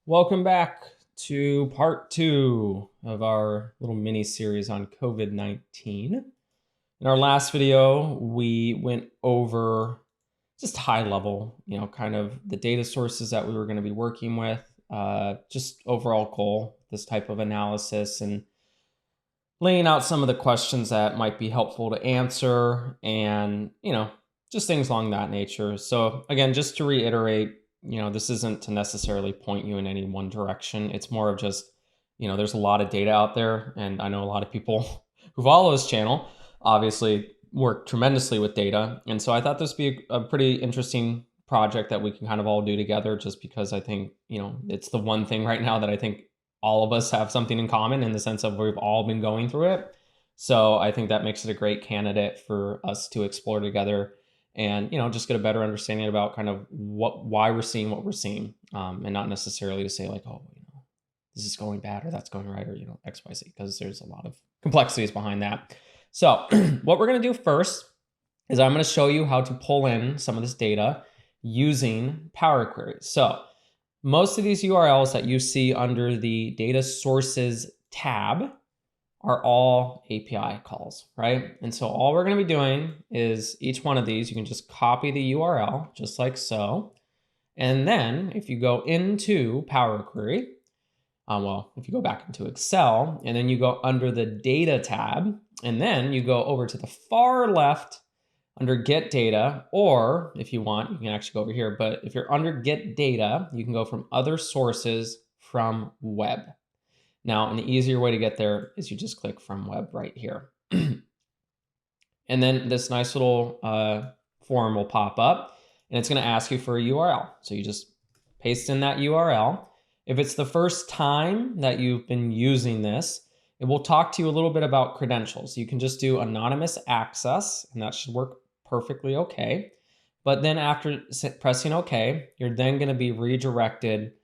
Welcome back to part two of our little mini series on COVID-19. In our last video, we went over just high level, kind of the data sources that we were going to be working with, just overall goal, this type of analysis, and laying out some of the questions that might be helpful to answer and, just things along that nature. So again, just to reiterate, this isn't to necessarily point you in any one direction. It's more of just, there's a lot of data out there. And I know a lot of people who follow this channel obviously work tremendously with data. And so I thought this would be a pretty interesting project that we can kind of all do together just because I think, it's the one thing right now that I think all of us have something in common in the sense of we've all been going through it. So I think that makes it a great candidate for us to explore together and just get a better understanding about kind of why we're seeing what we're seeing, and not necessarily to say like, oh, this is going bad or that's going right, or XYZ, because there's a lot of complexities behind that. So what we're going to do first is I'm going to show you how to pull in some of this data using Power Query. So most of these URLs that you see under the data sources tab are all API calls, right? And so all we're going to be doing is each one of these, you can just copy the URL just like so. And then if you go into Power Query, if you go back into Excel and then you go under the data tab, and then you go over to the far left under get data, or if you want, you can actually go over here, but if you're under get data, you can go from other sources from web. Now, an easier way to get there is you just click from web right here. And then this nice little form will pop up and it's gonna ask you for a URL. So you just paste in that URL. If it's the first time that you've been using this, it will talk to you a little bit about credentials. You can just do anonymous access and that should work perfectly okay. But then after pressing okay, you're then gonna be redirected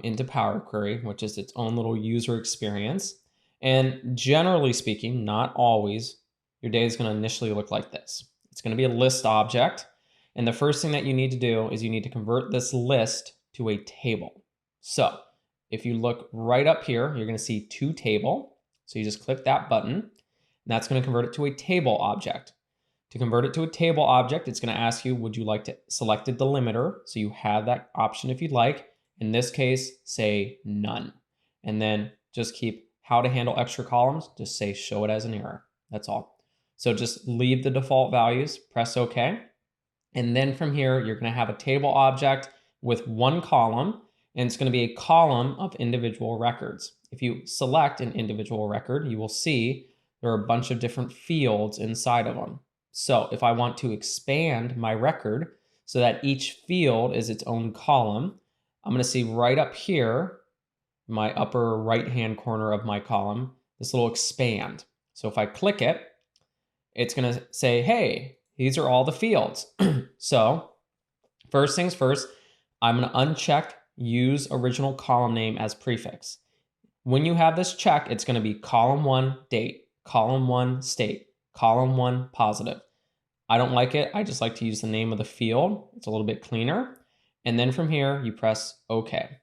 into Power Query, which is its own little user experience. And generally speaking, not always, your data is going to initially look like this. It's going to be a list object. And the first thing that you need to do is you need to convert this list to a table. So if you look right up here, you're going to see to table. So you just click that button, and that's going to convert it to a table object. To convert it to a table object, it's going to ask you, would you like to select a delimiter? So you have that option if you'd like. In this case, say none. And then just keep how to handle extra columns, just say show it as an error. That's all. So just leave the default values, press OK. And then from here, you're going to have a table object with one column, and it's going to be a column of individual records. If you select an individual record, you will see there are a bunch of different fields inside of them. So if I want to expand my record so that each field is its own column, I'm going to see right up here, my upper right-hand corner of my column, this little expand. So if I click it, it's going to say, hey, these are all the fields. So first things first, I'm going to uncheck use original column name as prefix. When you have this check, it's going to be column 1 date, column 1 state, column 1 positive. I don't like it. I just like to use the name of the field. It's a little bit cleaner. And then from here, you press OK.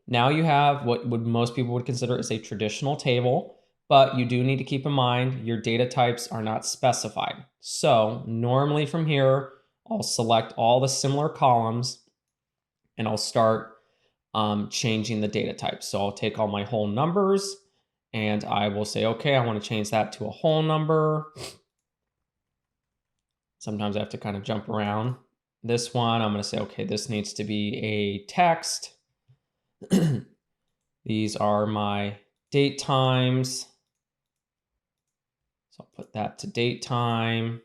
Now you have what most people would consider as a traditional table, but you do need to keep in mind your data types are not specified. So normally from here, I'll select all the similar columns and I'll start changing the data types. So I'll take all my whole numbers and I will say, okay, I want to change that to a whole number. Sometimes I have to kind of jump around. This one, I'm going to say, okay, this needs to be a text. These are my date times. So I'll put that to date time.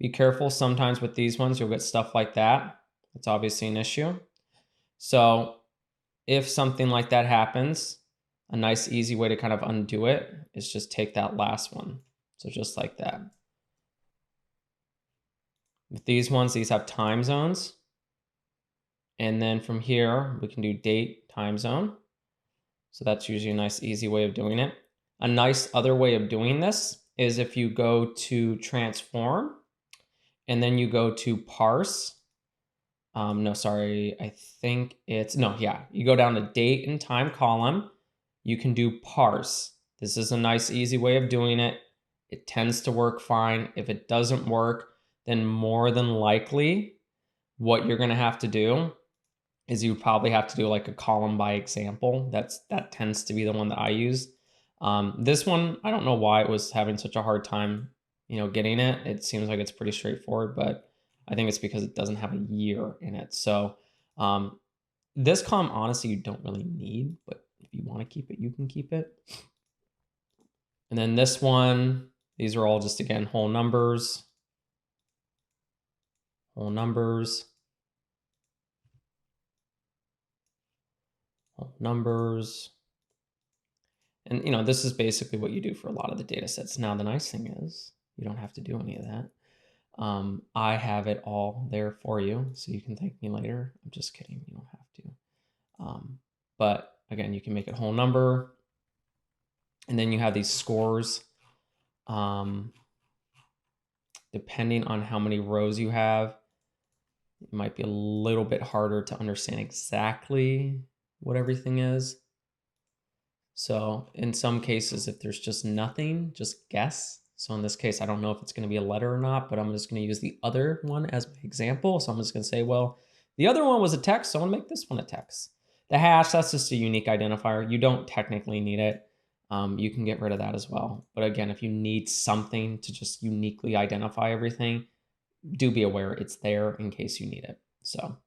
Be careful sometimes with these ones, you'll get stuff like that. It's obviously an issue. So if something like that happens, a nice easy way to kind of undo it is just take that last one. So just like that. With these ones, these have time zones. And then from here, we can do date, time zone. So that's usually a nice, easy way of doing it. A nice other way of doing this is if you go to transform and then you go to parse No, sorry. I think it's, no, yeah. You go down to date and time column. You can do parse. This is a nice, easy way of doing it. It tends to work fine. If it doesn't work, then more than likely what you're going to have to do is you probably have to do like a column by example. That tends to be the one that I use. This one, I don't know why it was having such a hard time, getting it. It seems like it's pretty straightforward, but I think it's because it doesn't have a year in it. So um, this column, honestly, you don't really need, but if you want to keep it, you can keep it. And then this one, these are all just, again, whole numbers. Whole numbers. Whole numbers. And this is basically what you do for a lot of the data sets. Now, the nice thing is you don't have to do any of that. I have it all there for you, so you can thank me later. I'm just kidding. You don't have to. But again, you can make it whole number. And then you have these scores. Depending on how many rows you have, it might be a little bit harder to understand exactly what everything is. So in some cases, if there's just nothing, just guess. So in this case, I don't know if it's going to be a letter or not, but I'm just going to use the other one as my example. So I'm just going to say, well, the other one was a text, so I'm going to make this one a text. The hash, that's just a unique identifier. You don't technically need it. You can get rid of that as well. But again, if you need something to just uniquely identify everything, do be aware it's there in case you need it. So,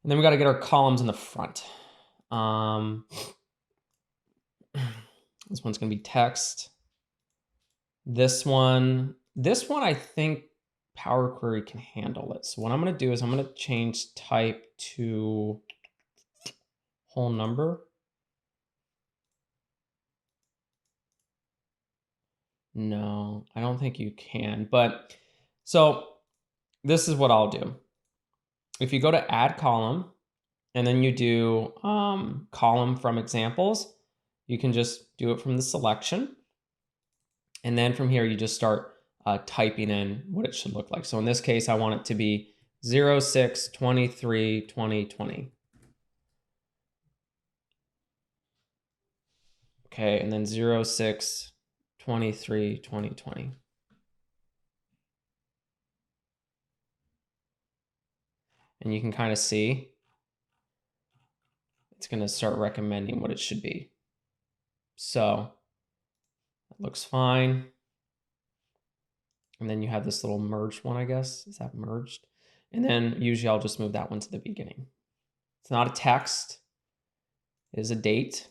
and then we got to get our columns in the front. This one's going to be text. This one, I think Power Query can handle it. So what I'm going to do is I'm going to change type to whole number. No, I don't think you can. But so this is what I'll do. If you go to add column and then you do column from examples, you can just do it from the selection. And then from here, you just start typing in what it should look like. So in this case, I want it to be 06/23/2020. Okay, and then 06/23/2020. And you can kind of see it's going to start recommending what it should be. So that looks fine. And then you have this little merged one, I guess. Is that merged? And then usually I'll just move that one to the beginning. It's not a text. It is a date.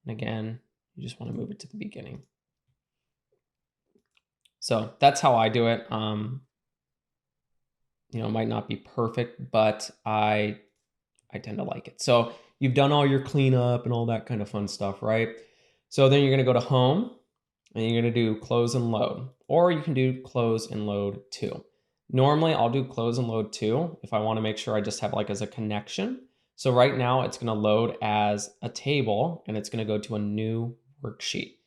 And again, you just want to move it to the beginning. So that's how I do it. It might not be perfect, but I tend to like it. So you've done all your cleanup and all that kind of fun stuff, right? So then you're going to go to home and you're going to do close and load, or you can do close and load too. Normally I'll do close and load too if I want to make sure I just have like as a connection. So right now it's going to load as a table and it's going to go to a new worksheet.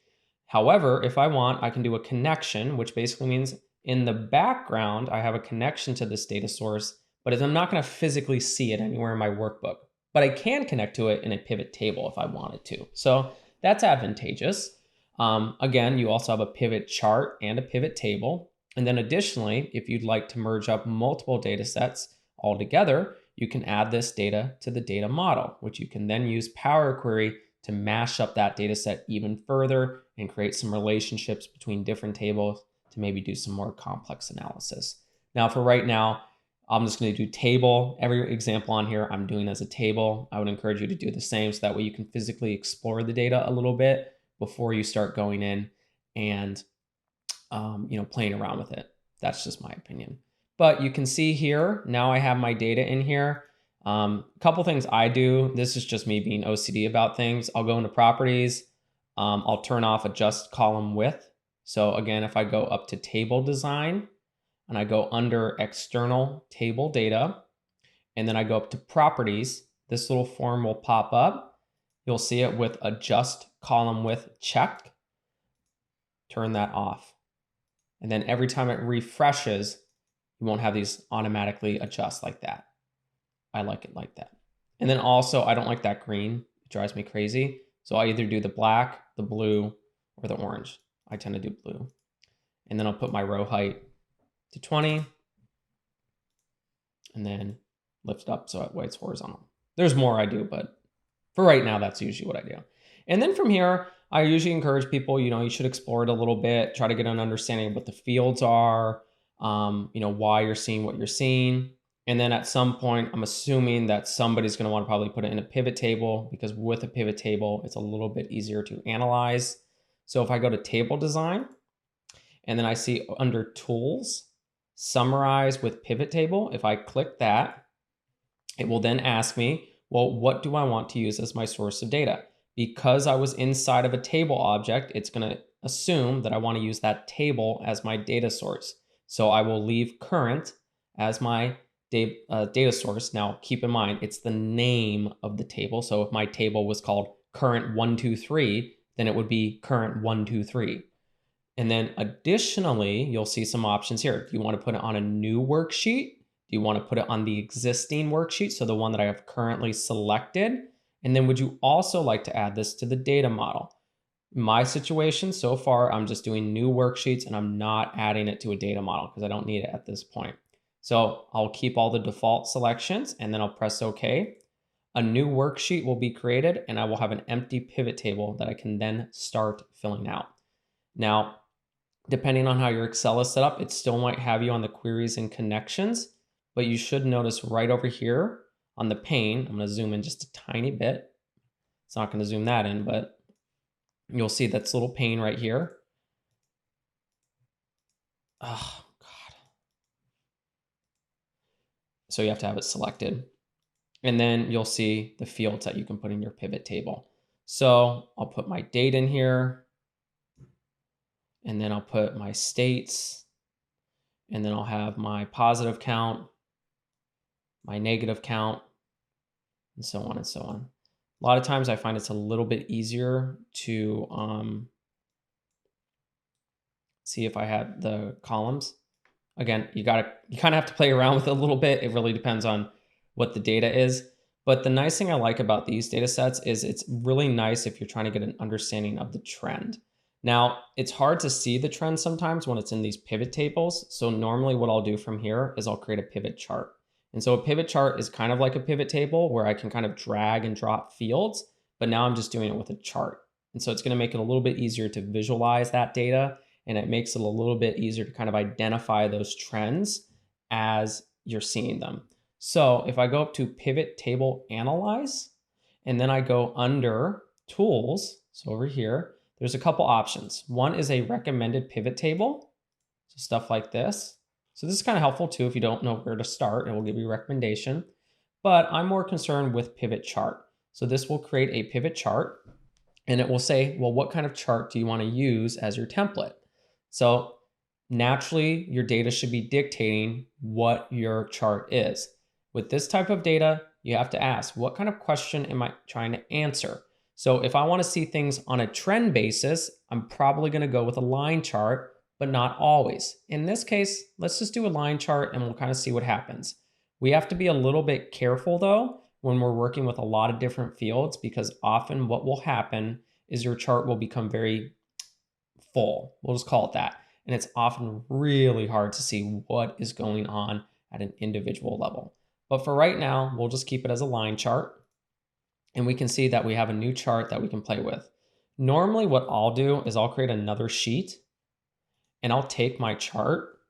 However, if I want, I can do a connection, which basically means in the background, I have a connection to this data source, but I'm not going to physically see it anywhere in my workbook. But I can connect to it in a pivot table if I wanted to. So that's advantageous. Again, you also have a pivot chart and a pivot table. And then additionally, if you'd like to merge up multiple data sets all together, you can add this data to the data model, which you can then use Power Query to mash up that data set even further and create some relationships between different tables to maybe do some more complex analysis. Now, for right now, I'm just going to do table. Every example on here I'm doing as a table. I would encourage you to do the same so that way you can physically explore the data a little bit before you start going in and playing around with it. That's just my opinion. But you can see here, now I have my data in here. A couple things I do. This is just me being OCD about things. I'll go into properties. I'll turn off adjust column width. So again, if I go up to table design and I go under external table data, and then I go up to properties, this little form will pop up. You'll see it with adjust column width checked. Turn that off. And then every time it refreshes, You won't have these automatically adjust like that. I like it like that. And then also, I don't like that green. It drives me crazy. So I either do the black, the blue, or the orange. I tend to do blue. And then I'll put my row height to 20 and then lift it up so that way it's horizontal. There's more I do, but for right now, that's usually what I do. And then from here, I usually encourage people, you should explore it a little bit, try to get an understanding of what the fields are, why you're seeing what you're seeing. And then at some point, I'm assuming that somebody's going to want to probably put it in a pivot table, because with a pivot table, it's a little bit easier to analyze. So if I go to table design, and then I see under tools, summarize with pivot table, if I click that, it will then ask me, well, what do I want to use as my source of data? Because I was inside of a table object, it's going to assume that I want to use that table as my data source. So I will leave current as my data source. Now, keep in mind, it's the name of the table. So if my table was called current 123, then it would be current 123. And then additionally, you'll see some options here. Do you want to put it on a new worksheet? Do you want to put it on the existing worksheet, so the one that I have currently selected? And then would you also like to add this to the data model? My situation so far, I'm just doing new worksheets and I'm not adding it to a data model because I don't need it at this point. So I'll keep all the default selections and then I'll press OK. A new worksheet will be created and I will have an empty pivot table that I can then start filling out. Now, depending on how your Excel is set up, it still might have you on the queries and connections, but you should notice right over here on the pane, I'm going to zoom in just a tiny bit. It's not going to zoom that in, but you'll see that's little pane right here. Oh, God. So you have to have it selected. And then you'll see the fields that you can put in your pivot table. So I'll put my date in here, and then I'll put my states, and then I'll have my positive count, my negative count, and so on and so on. A lot of times I find it's a little bit easier to see if I have the columns. Again, you kind of have to play around with it a little bit. It really depends on what the data is. But the nice thing I like about these data sets is it's really nice if you're trying to get an understanding of the trend. Now, it's hard to see the trend sometimes when it's in these pivot tables. So normally what I'll do from here is I'll create a pivot chart. And so a pivot chart is kind of like a pivot table where I can kind of drag and drop fields, but now I'm just doing it with a chart. And so it's going to make it a little bit easier to visualize that data, and it makes it a little bit easier to kind of identify those trends as you're seeing them. So if I go up to Pivot Table Analyze, and then I go under Tools, so over here, there's a couple options. One is a recommended pivot table, so stuff like this. So this is kind of helpful too if you don't know where to start. It will give you a recommendation. But I'm more concerned with pivot chart. So this will create a pivot chart, and it will say, well, what kind of chart do you want to use as your template? So naturally, your data should be dictating what your chart is. With this type of data, you have to ask, what kind of question am I trying to answer? So if I want to see things on a trend basis, I'm probably going to go with a line chart, but not always. In this case, let's just do a line chart and we'll kind of see what happens. We have to be a little bit careful though when we're working with a lot of different fields, because often what will happen is your chart will become very full. We'll just call it that. And it's often really hard to see what is going on at an individual level. But for right now, we'll just keep it as a line chart. And we can see that we have a new chart that we can play with. Normally what I'll do is I'll create another sheet and I'll take my chart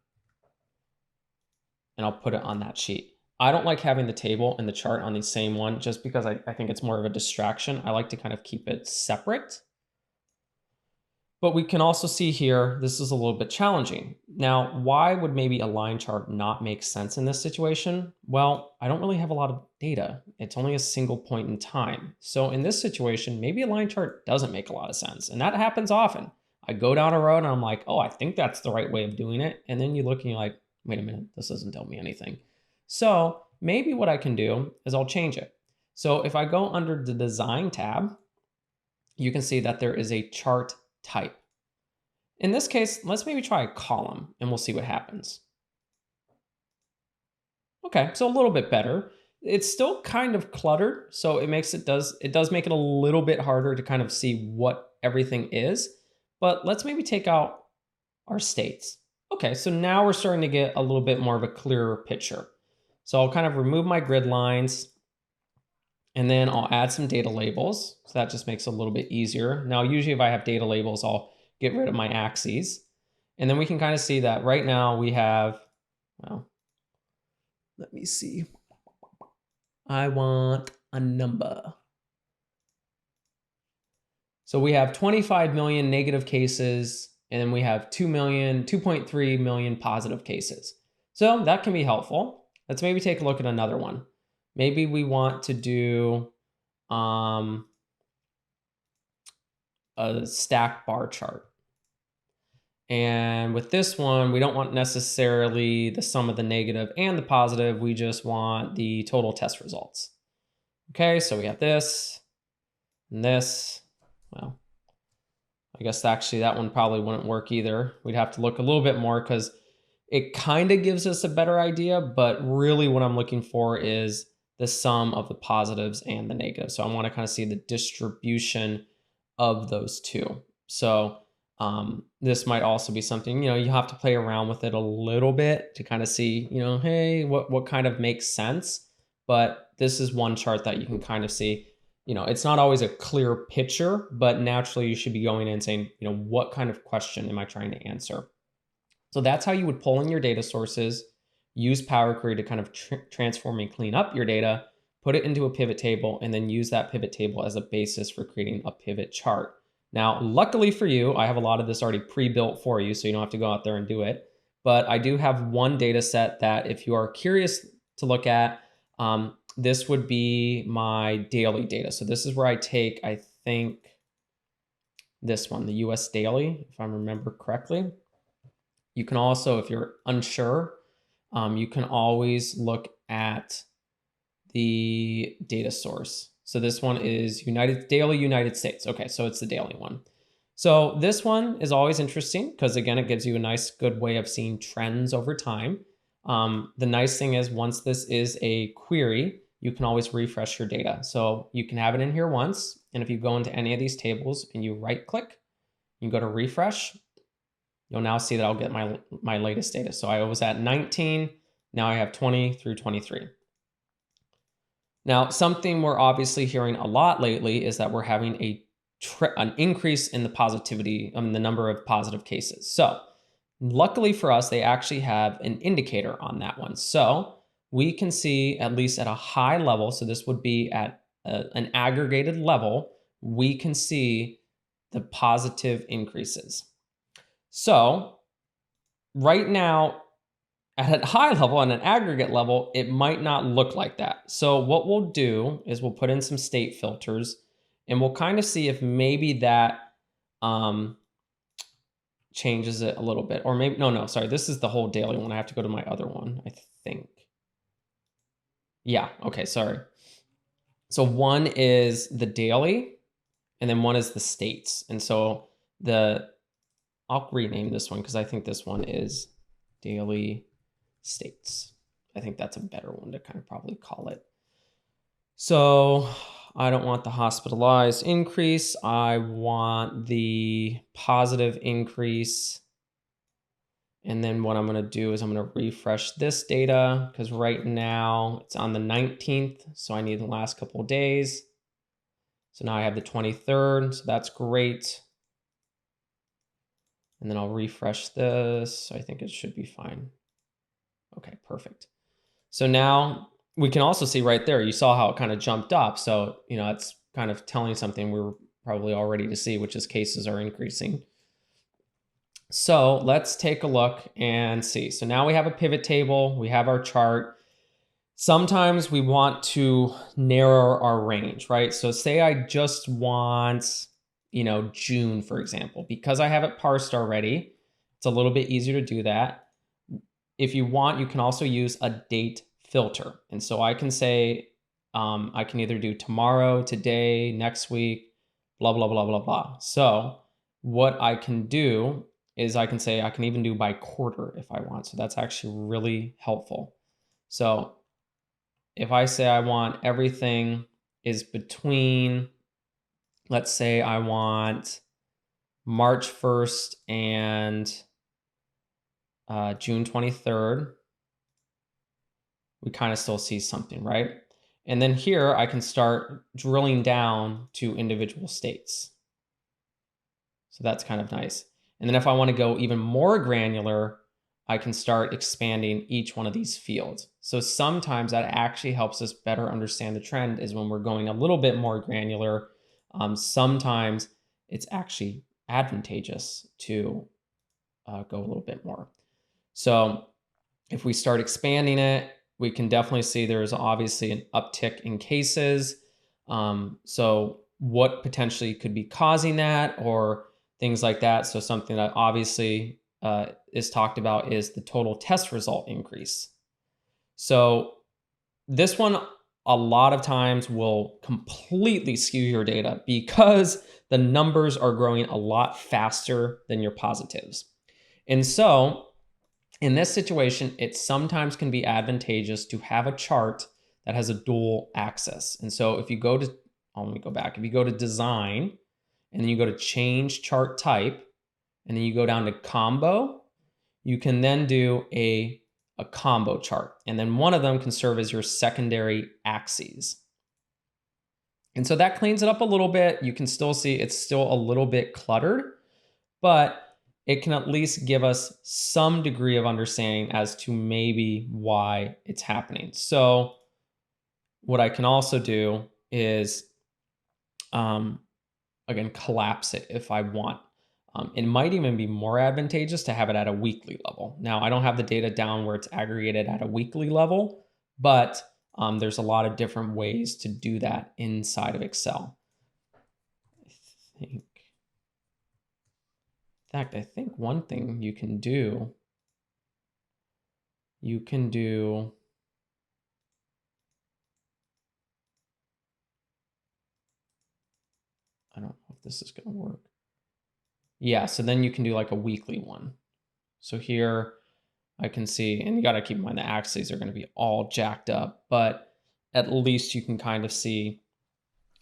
and I'll put it on that sheet. I don't like having the table and the chart on the same one just because I think it's more of a distraction. I like to kind of keep it separate. But we can also see here, this is a little bit challenging. Now, why would maybe a line chart not make sense in this situation? Well, I don't really have a lot of data. It's only a single point in time. So in this situation, maybe a line chart doesn't make a lot of sense. And that happens often. I go down a road and I'm like, oh, I think that's the right way of doing it. And then you look and you're like, wait a minute, this doesn't tell me anything. So maybe what I can do is I'll change it. So if I go under the Design tab, you can see that there is a chart type. In this case, let's maybe try a column and we'll see what happens. Okay, so a little bit better. It's still kind of cluttered, so it does make it a little bit harder to kind of see what everything is. But let's maybe take out our states. Okay, so now we're starting to get a little bit more of a clearer picture. So I'll kind of remove my grid lines and then I'll add some data labels. So that just makes it a little bit easier. Now, usually if I have data labels, I'll get rid of my axes. And then we can kind of see that right now we have, well, let me see. I want a number. So we have 25 million negative cases, and then we have 2.3 million positive cases. So that can be helpful. Let's maybe take a look at another one. Maybe we want to do a stack bar chart. And with this one, we don't want necessarily the sum of the negative and the positive. We just want the total test results. Okay, so we have this and this. Well, I guess actually that one probably wouldn't work either. We'd have to look a little bit more because it kind of gives us a better idea, but really what I'm looking for is the sum of the positives and the negatives. So I want to kind of see the distribution of those two. So this might also be something, you have to play around with it a little bit to kind of see, hey, what kind of makes sense. But this is one chart that you can kind of see, it's not always a clear picture, but naturally you should be going in and saying, what kind of question am I trying to answer? So that's how you would pull in your data sources, use Power Query to kind of transform and clean up your data, put it into a pivot table, and then use that pivot table as a basis for creating a pivot chart. Now, luckily for you, I have a lot of this already pre-built for you, so you don't have to go out there and do it. But I do have one data set that if you are curious to look at, this would be my daily data. So this is where I take, I think, this one, the US daily, if I remember correctly. You can also, if you're unsure, you can always look at the data source. So this one is daily United States. Okay, so it's the daily one. So this one is always interesting because again, it gives you a nice, good way of seeing trends over time. The nice thing is once this is a query, you can always refresh your data. So you can have it in here once. And if you go into any of these tables and you right click, you go to refresh, you'll now see that I'll get my latest data. So I was at 19, now I have 20 through 23. Now, something we're obviously hearing a lot lately is that we're having an increase in the positivity, the number of positive cases. So luckily for us, they actually have an indicator on that one. So we can see at least at a high level, so this would be at an aggregated level, we can see the positive increases. So right now, at a high level, on an aggregate level, it might not look like that. So what we'll do is we'll put in some state filters and we'll kind of see if maybe that changes it a little bit. Or maybe, no, sorry, this is the whole daily one. I have to go to my other one, I think. Yeah, okay, sorry. So one is the daily and then one is the states. And so I'll rename this one because I think this one is daily states. I think that's a better one to kind of probably call it. So I don't want the hospitalized increase. I want the positive increase. And then what I'm going to do is I'm going to refresh this data because right now it's on the 19th. So I need the last couple of days. So now I have the 23rd. So that's great. And then I'll refresh this. I think it should be fine. Okay, perfect. So now we can also see right there, you saw how it kind of jumped up. So, it's kind of telling something we were probably all ready to see, which is cases are increasing. So let's take a look and see. So now we have a pivot table, we have our chart. Sometimes we want to narrow our range, right? So say I just want, June, for example, because I have it parsed already, it's a little bit easier to do that. If you want, you can also use a date filter. And so I can say, I can either do tomorrow, today, next week, blah, blah, blah, blah, blah. So what I can do is I can say I can even do by quarter if I want. So that's actually really helpful. So if I say I want everything is between, let's say I want March 1st and June 23rd, we kind of still see something, right? And then here I can start drilling down to individual states. So that's kind of nice. And then if I want to go even more granular, I can start expanding each one of these fields. So sometimes that actually helps us better understand the trend is when we're going a little bit more granular. Sometimes it's actually advantageous to go a little bit more. So if we start expanding it, we can definitely see there's obviously an uptick in cases. So what potentially could be causing that or things like that. So something that obviously is talked about is the total test result increase. So this one a lot of times will completely skew your data because the numbers are growing a lot faster than your positives. And so in this situation, it sometimes can be advantageous to have a chart that has a dual axis. And so if you go to, let me go back. If you go to design and then you go to change chart type and then you go down to combo, you can then do a combo chart. And then one of them can serve as your secondary axes. And so that cleans it up a little bit. You can still see it's still a little bit cluttered, but it can at least give us some degree of understanding as to maybe why it's happening. So what I can also do is, again, collapse it if I want. It might even be more advantageous to have it at a weekly level. Now, I don't have the data down where it's aggregated at a weekly level, but there's a lot of different ways to do that inside of Excel. In fact, I think one thing you can do, I don't know if this is going to work. Yeah, so then you can do like a weekly one. So here I can see, and you got to keep in mind the axes are going to be all jacked up, but at least you can kind of see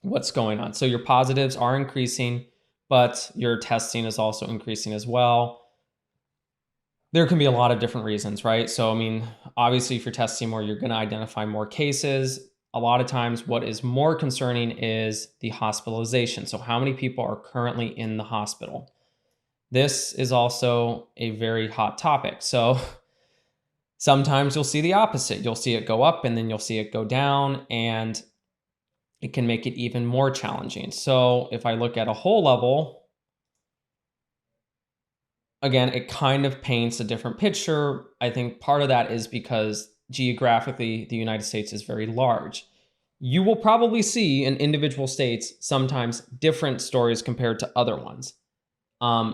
what's going on. So your positives are increasing, but your testing is also increasing as well. There can be a lot of different reasons, right? So, I mean, obviously, if you're testing more, you're going to identify more cases. A lot of times, what is more concerning is the hospitalization. So, how many people are currently in the hospital? This is also a very hot topic. So, sometimes you'll see the opposite. You'll see it go up and then you'll see it go down, and it can make it even more challenging. So, if I look at a whole level, again, it kind of paints a different picture. I think part of that is because geographically, the United States is very large. You will probably see in individual states sometimes different stories compared to other ones.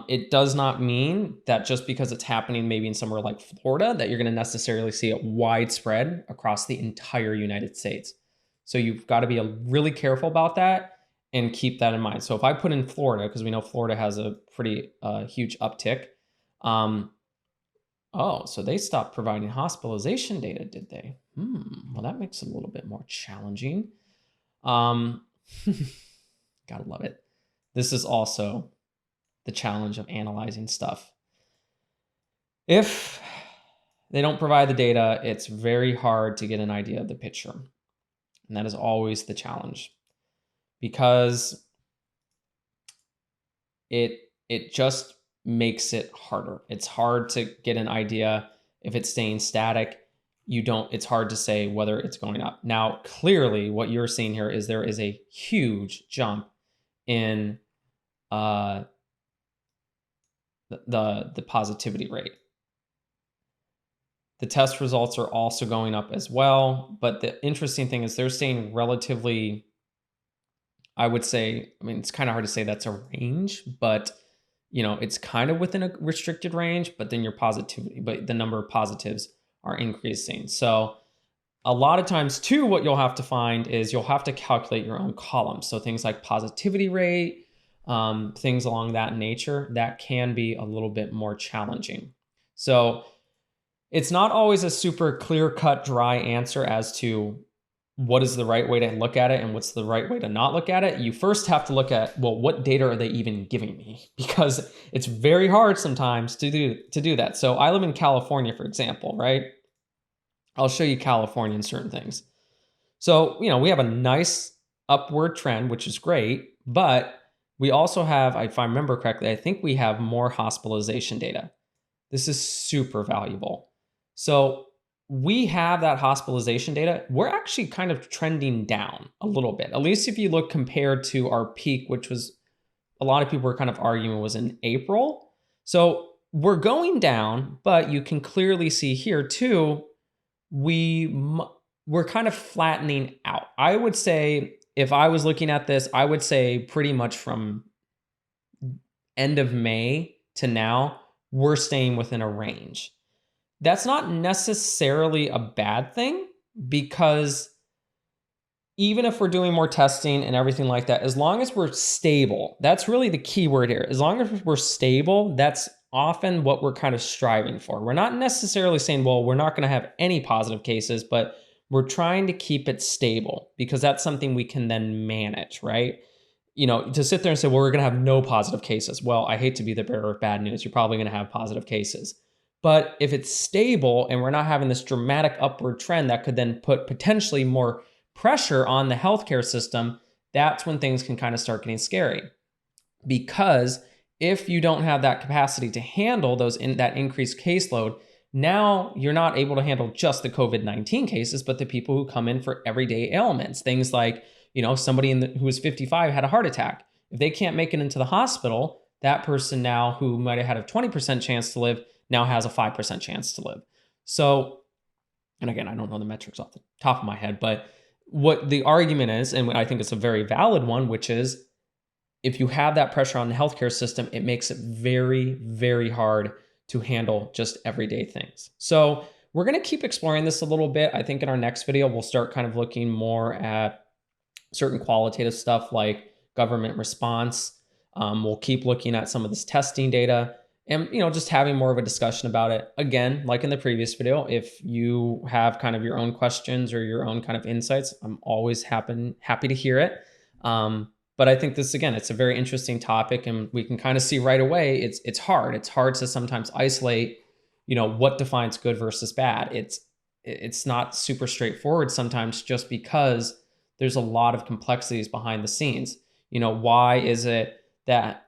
It does not mean that just because it's happening maybe in somewhere like Florida, that you're going to necessarily see it widespread across the entire United States. So you've got to be really careful about that and keep that in mind. So if I put in Florida, because we know Florida has a pretty huge uptick, oh, so they stopped providing hospitalization data, did they? Well, that makes it a little bit more challenging. Gotta love it. This is also the challenge of analyzing stuff. If they don't provide the data, it's very hard to get an idea of the picture. And that is always the challenge because it just makes it harder. It's hard to get an idea if it's staying static. It's hard to say whether it's going up. Now, clearly what you're seeing here is there is a huge jump in the positivity rate. The test results are also going up as well, but the interesting thing is they're staying relatively, I would say, I mean, it's kind of hard to say that's a range, but it's kind of within a restricted range, but then but the number of positives are increasing. So a lot of times too, what you'll have to find is you'll have to calculate your own columns. So things like positivity rate, things along that nature, that can be a little bit more challenging. So it's not always a super clear-cut, dry answer as to what is the right way to look at it and what's the right way to not look at it, you first have to look at, well, what data are they even giving me? Because it's very hard sometimes to do that. So I live in California, for example, right? I'll show you California and certain things. So, we have a nice upward trend, which is great, but we also have, if I remember correctly, I think we have more hospitalization data. This is super valuable. So we have that hospitalization data. We're actually kind of trending down a little bit, at least if you look compared to our peak, which was, a lot of people were kind of arguing, was in April. So we're going down, but you can clearly see here too, we're kind of flattening out. I would say, if I was looking at this, I would say pretty much from end of May to now, we're staying within a range. That's not necessarily a bad thing, because even if we're doing more testing and everything like that, as long as we're stable, that's really the key word here. As long as we're stable, that's often what we're kind of striving for. We're not necessarily saying, well, we're not going to have any positive cases, but we're trying to keep it stable, because that's something we can then manage, right? To sit there and say, well, we're going to have no positive cases. Well, I hate to be the bearer of bad news. You're probably going to have positive cases. But if it's stable and we're not having this dramatic upward trend that could then put potentially more pressure on the healthcare system, that's when things can kind of start getting scary. Because if you don't have that capacity to handle that increased caseload, now you're not able to handle just the COVID-19 cases, but the people who come in for everyday ailments. Things like, somebody who was 55 had a heart attack. If they can't make it into the hospital, that person now, who might have had a 20% chance to live, now has a 5% chance to live. So, and again, I don't know the metrics off the top of my head, but what the argument is, and I think it's a very valid one, which is, if you have that pressure on the healthcare system, it makes it very, very hard to handle just everyday things. So we're going to keep exploring this a little bit. I think in our next video, we'll start kind of looking more at certain qualitative stuff like government response. We'll keep looking at some of this testing data and, just having more of a discussion about it. Again, like in the previous video, if you have kind of your own questions or your own kind of insights, I'm always happy to hear it. But I think this, again, it's a very interesting topic, and we can kind of see right away, it's hard. It's hard to sometimes isolate, what defines good versus bad. It's not super straightforward sometimes, just because there's a lot of complexities behind the scenes. Why is it that,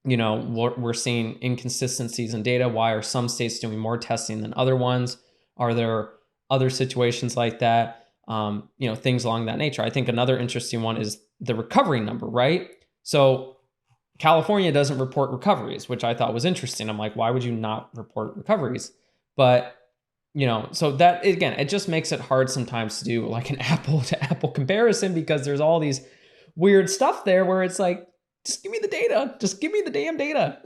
we're seeing inconsistencies in data? Why are some states doing more testing than other ones? Are there other situations like that? Things along that nature. I think another interesting one is the recovery number, right? So California doesn't report recoveries, which I thought was interesting. I'm like, why would you not report recoveries? But, so that, again, it just makes it hard sometimes to do like an apple to apple comparison, because there's all these weird stuff there where it's like, just give me the data, just give me the damn data.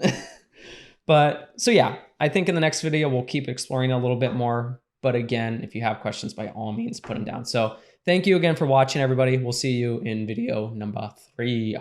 But so yeah, I think in the next video, we'll keep exploring a little bit more. But again, if you have questions, by all means, put them down. So thank you again for watching, everybody. We'll see you in video number 3.